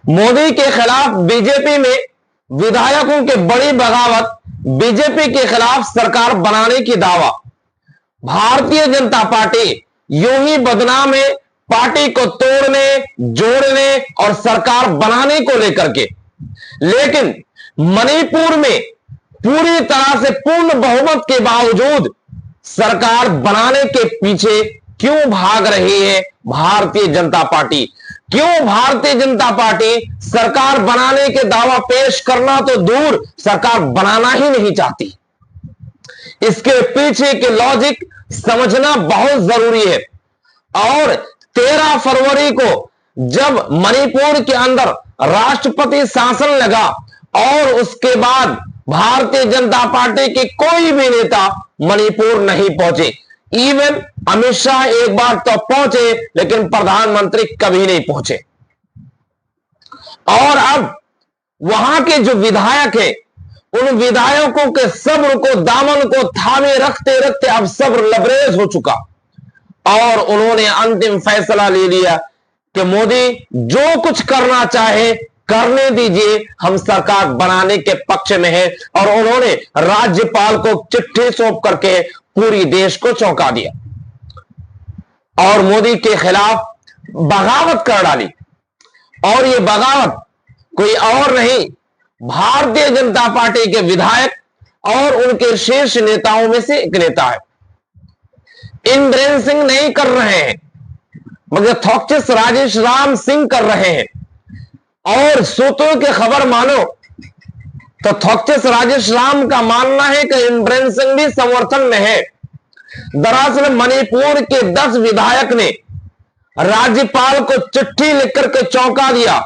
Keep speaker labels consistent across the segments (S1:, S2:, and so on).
S1: मोदी के खिलाफ बीजेपी में विधायकों की बड़ी बगावत, बीजेपी के खिलाफ सरकार बनाने की दावा। भारतीय जनता पार्टी यूं ही बदनाम है पार्टी को तोड़ने, जोड़ने और सरकार बनाने को लेकर के। लेकिन मणिपुर में पूरी तरह से पूर्ण बहुमत के बावजूद सरकार बनाने के पीछे क्यों भाग रही है भारतीय जनता पार्टी? क्यों भारतीय जनता पार्टी सरकार बनाने के दावा पेश करना तो दूर, सरकार बनाना ही नहीं चाहती? इसके पीछे के लॉजिक समझना बहुत जरूरी है। और 13 फरवरी को जब मणिपुर के अंदर राष्ट्रपति शासन लगा और उसके बाद भारतीय जनता पार्टी के कोई भी नेता मणिपुर नहीं पहुंचे। इवन अमित शाह एक बार तो पहुंचे, लेकिन प्रधानमंत्री कभी नहीं पहुंचे। और अब वहां के जो विधायक हैं, उन विधायकों के सब्र को, दामन को थामे रखते रखते अब सब्र लबरेज हो चुका और उन्होंने अंतिम फैसला ले लिया कि मोदी जो कुछ करना चाहे करने दीजिए, हम सरकार बनाने के पक्ष में हैं। और उन्होंने राज्यपाल को चिट्ठी सौंप करके पूरी देश को चौंका दिया और मोदी के खिलाफ बगावत कर डाली। और ये बगावत कोई और नहीं, भारतीय जनता पार्टी के विधायक और उनके शीर्ष नेताओं में से एक नेता है। इंद्रेन सिंह नहीं कर रहे हैं, मगर थॉक्चस राजेश राम सिंह कर रहे हैं। और सूत्रों की खबर मानो तो थॉक्चस राजेश राम का मानना है कि इंद्रेन सिंह भी समर्थन में है। दरअसल मणिपुर के 10 विधायक ने राज्यपाल को चिट्ठी लिखकर के चौंका दिया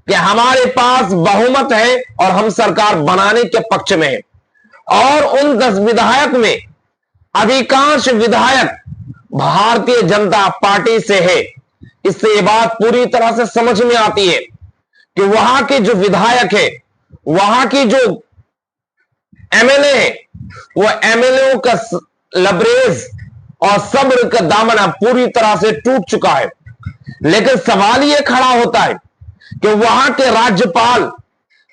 S1: कि हमारे पास बहुमत है और हम सरकार बनाने के पक्ष में हैं। और उन 10 विधायक में अधिकांश विधायक भारतीय जनता पार्टी से है। इससे ये बात पूरी तरह से समझ में आती है कि वहां के जो विधायक है, वहां की जो एमएलए है, वो एमएलए का लबरेज और सब्र का दामन पूरी तरह से टूट चुका है। लेकिन सवाल यह खड़ा होता है कि वहां के राज्यपाल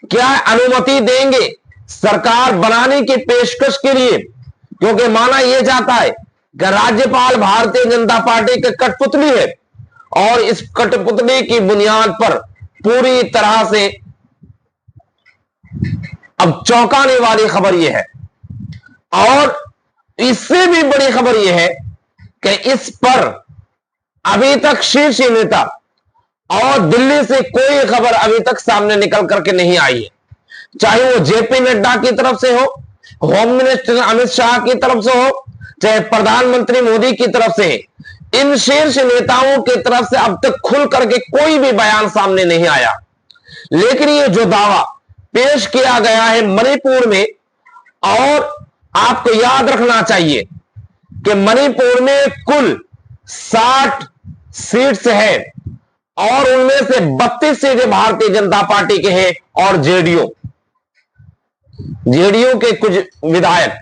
S1: क्या अनुमति देंगे सरकार बनाने की पेशकश के लिए? क्योंकि माना यह जाता है कि राज्यपाल भारतीय जनता पार्टी के कठपुतली है और इस कठपुतली की बुनियाद पर पूरी तरह से अब चौंकाने वाली खबर यह है। और इससे भी बड़ी खबर यह है कि इस पर अभी तक शीर्ष नेता और दिल्ली से कोई खबर अभी तक सामने निकल करके नहीं आई है। चाहे वो जेपी नड्डा की तरफ से हो, होम मिनिस्टर अमित शाह की तरफ से हो, चाहे प्रधानमंत्री मोदी की तरफ से, इन शीर्ष नेताओं की तरफ से अब तक खुल करके कोई भी बयान सामने नहीं आया। लेकिन ये जो दावा पेश किया गया है मणिपुर में, और आपको याद रखना चाहिए कि मणिपुर में कुल 60 सीट्स है और उनमें से 32 सीटें भारतीय जनता पार्टी के हैं और जेडीयू के कुछ विधायक,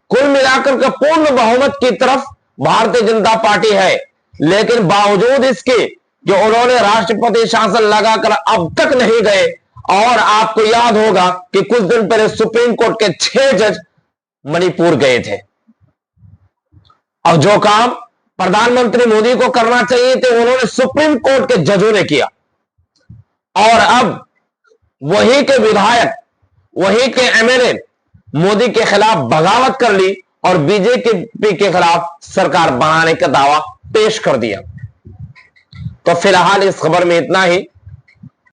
S1: कुल मिलाकर के पूर्ण बहुमत की तरफ भारतीय जनता पार्टी है। लेकिन बावजूद इसके जो उन्होंने राष्ट्रपति शासन लगाकर अब तक नहीं गए। और आपको याद होगा कि कुछ दिन पहले सुप्रीम कोर्ट के 6 जज मणिपुर गए थे और जो काम प्रधानमंत्री मोदी को करना चाहिए थे उन्होंने सुप्रीम कोर्ट के जजों ने किया। और अब वही के विधायक, वही के एमएलए मोदी के खिलाफ बगावत कर ली और बीजेपी के खिलाफ सरकार बनाने का दावा पेश कर दिया। तो फिलहाल इस खबर में इतना ही।